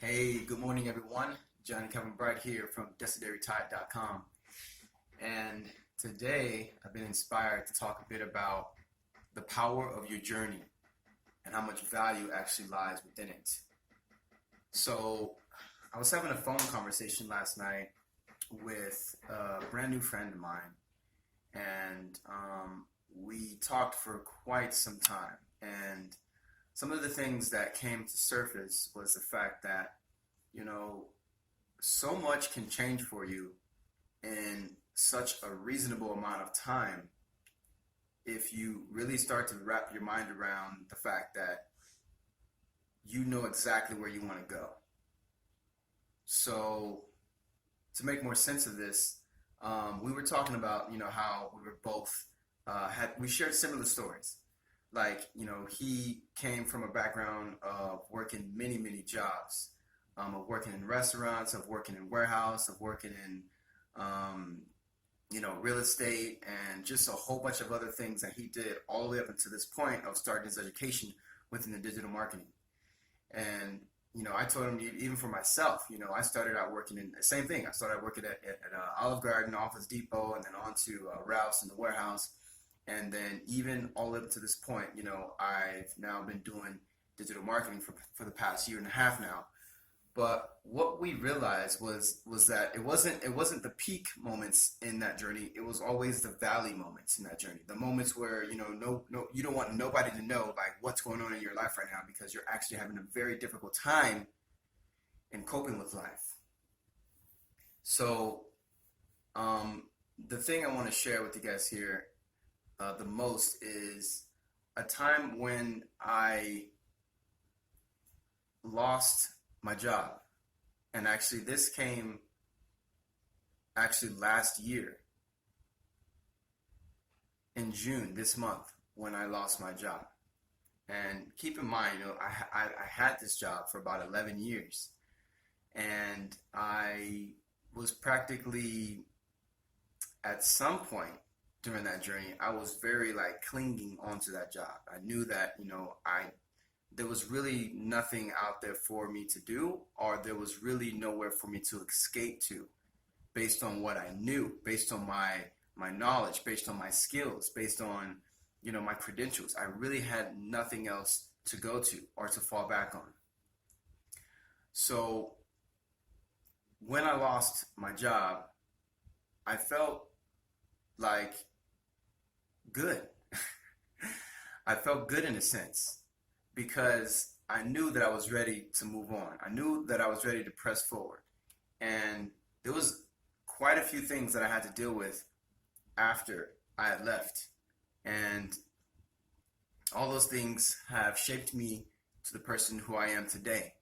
Hey, good morning, everyone. Johnny Kevin Bright here from DesideryTide.com. And today I've been inspired to talk a bit about the power of your journey and how much value actually lies within it. So, I was having a phone conversation last night with a brand new friend of mine, and we talked for quite some time. And some of the things that came to surface was the fact that, you know, so much can change for you in such a reasonable amount of time if you really start to wrap your mind around the fact that you know exactly where you want to go. So, to make more sense of this, we were talking about, how we were both we shared similar stories. Like, he came from a background of working many, many jobs, of working in restaurants, of working in warehouse, of working in, real estate, and just a whole bunch of other things that he did all the way up until this point of starting his education within the digital marketing. And, I told him, even for myself, I started out working in the same thing. I started out working at Olive Garden, Office Depot, and then on to Rouse in the warehouse. And then even all the way up to this point, I've now been doing digital marketing for the past year and a half now. But what we realized was that it wasn't the peak moments in that journey. It was always the valley moments in that journey. The moments where no you don't want nobody to know like what's going on in your life right now because you're actually having a very difficult time in coping with life. So the thing I want to share with you guys here the most is a time when I lost my job. And actually, this came actually last year in June, this month, when I lost my job. And keep in mind, I had this job for about 11 years. And I was practically, at some point during that journey, I was very like clinging onto that job. I knew that, there was really nothing out there for me to do, or there was really nowhere for me to escape to based on what I knew, based on my knowledge, based on my skills, based on, my credentials. I really had nothing else to go to or to fall back on. So when I lost my job, I felt like good. I felt good in a sense because I knew that I was ready to move on. I knew that I was ready to press forward. And there was quite a few things that I had to deal with after I had left. And all those things have shaped me to the person who I am today.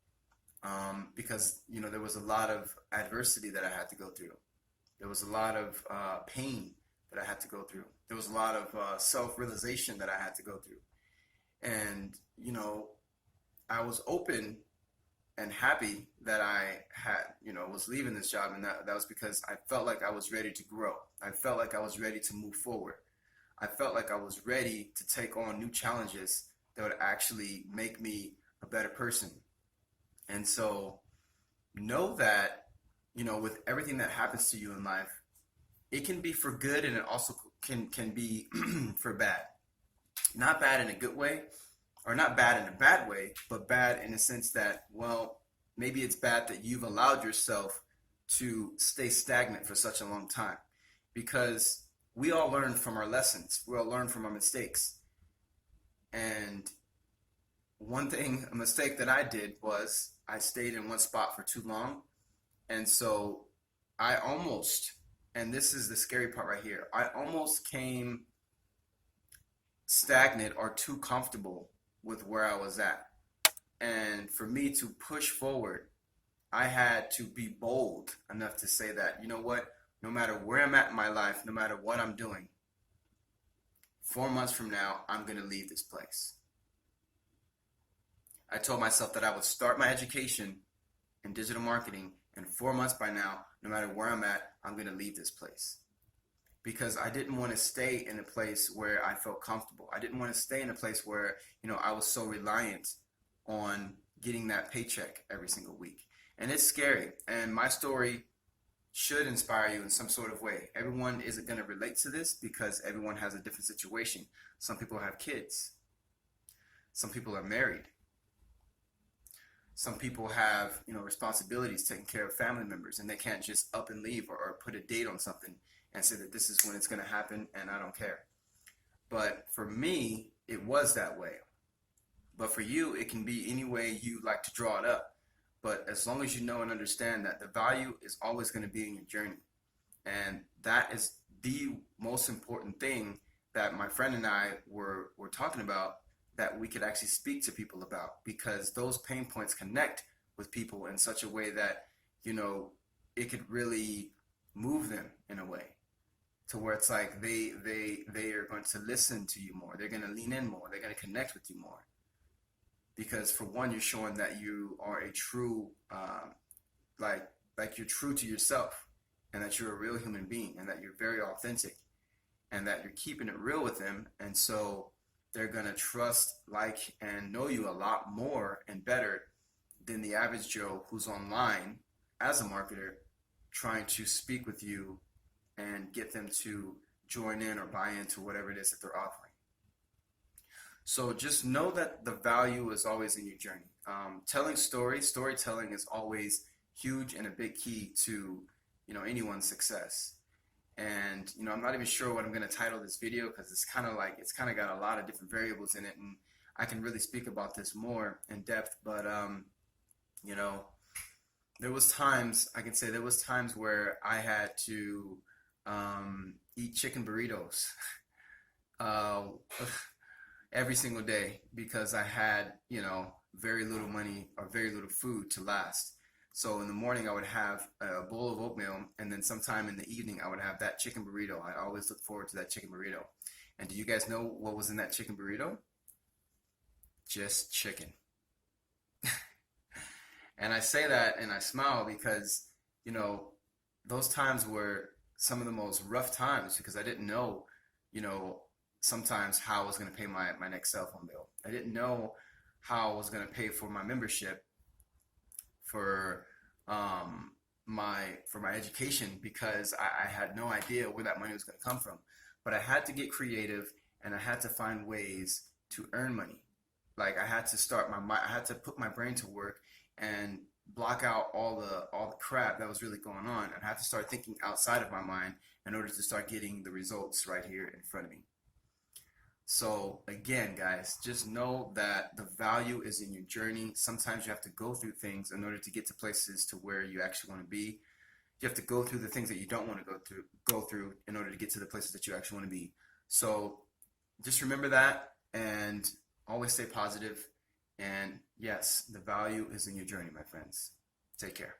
Because, there was a lot of adversity that I had to go through. There was a lot of pain that I had to go through. There was a lot of self-realization that I had to go through. And, I was open and happy that I had, was leaving this job. And that was because I felt like I was ready to grow. I felt like I was ready to move forward. I felt like I was ready to take on new challenges that would actually make me a better person. And so know that, with everything that happens to you in life, it can be for good and it also can be for bad. Not bad in a good way, or not bad in a bad way, but bad in a sense that, well, maybe it's bad that you've allowed yourself to stay stagnant for such a long time. Because we all learn from our lessons, we all learn from our mistakes. And a mistake that I did was I stayed in one spot for too long. And so I almost, and this is the scary part right here, I almost came stagnant or too comfortable with where I was at. And for me to push forward, I had to be bold enough to say that, you know what, no matter where I'm at in my life, no matter what I'm doing, 4 months from now, I'm going to leave this place. I told myself that I would start my education in digital marketing, and 4 months by now, no matter where I'm at, I'm going to leave this place. Because I didn't want to stay in a place where I felt comfortable. I didn't want to stay in a place where, I was so reliant on getting that paycheck every single week. And it's scary. And my story should inspire you in some sort of way. Everyone isn't going to relate to this because everyone has a different situation. Some people have kids. Some people are married. Some people have, responsibilities, taking care of family members, and they can't just up and leave or put a date on something and say that this is when it's going to happen and I don't care. But for me, it was that way. But for you, it can be any way you like to draw it up. But as long as you know and understand that the value is always going to be in your journey. And that is the most important thing that my friend and I were talking about, that we could actually speak to people about, because those pain points connect with people in such a way that, it could really move them in a way to where it's like they are going to listen to you more. They're going to lean in more. They're going to connect with you more. Because for one, you're showing that you are a true, like you're true to yourself, and that you're a real human being, and that you're very authentic, and that you're keeping it real with them. And so they're gonna trust, like, and know you a lot more and better than the average Joe who's online as a marketer trying to speak with you and get them to join in or buy into whatever it is that they're offering. So just know that the value is always in your journey. Telling storytelling is always huge and a big key to, anyone's success. And, I'm not even sure what I'm going to title this video, because it's kind of got a lot of different variables in it, and I can really speak about this more in depth. But, there was times where I had to eat chicken burritos every single day because I had, very little money or very little food to last. So in the morning I would have a bowl of oatmeal, and then sometime in the evening I would have that chicken burrito. I always look forward to that chicken burrito. And do you guys know what was in that chicken burrito? Just chicken. And I say that and I smile because, those times were some of the most rough times, because I didn't know, sometimes how I was going to pay my next cell phone bill. I didn't know how I was going to pay for my membership, for my education, because I had no idea where that money was going to come from. But I had to get creative, and I had to find ways to earn money. Like I had to put my brain to work and block out all the crap that was really going on, and I had to start thinking outside of my mind in order to start getting the results right here in front of me. So again, guys, just know that the value is in your journey. Sometimes you have to go through things in order to get to places to where you actually want to be. You have to go through the things that you don't want to go through in order to get to the places that you actually want to be. So just remember that, and always stay positive. And yes, the value is in your journey, my friends. Take care.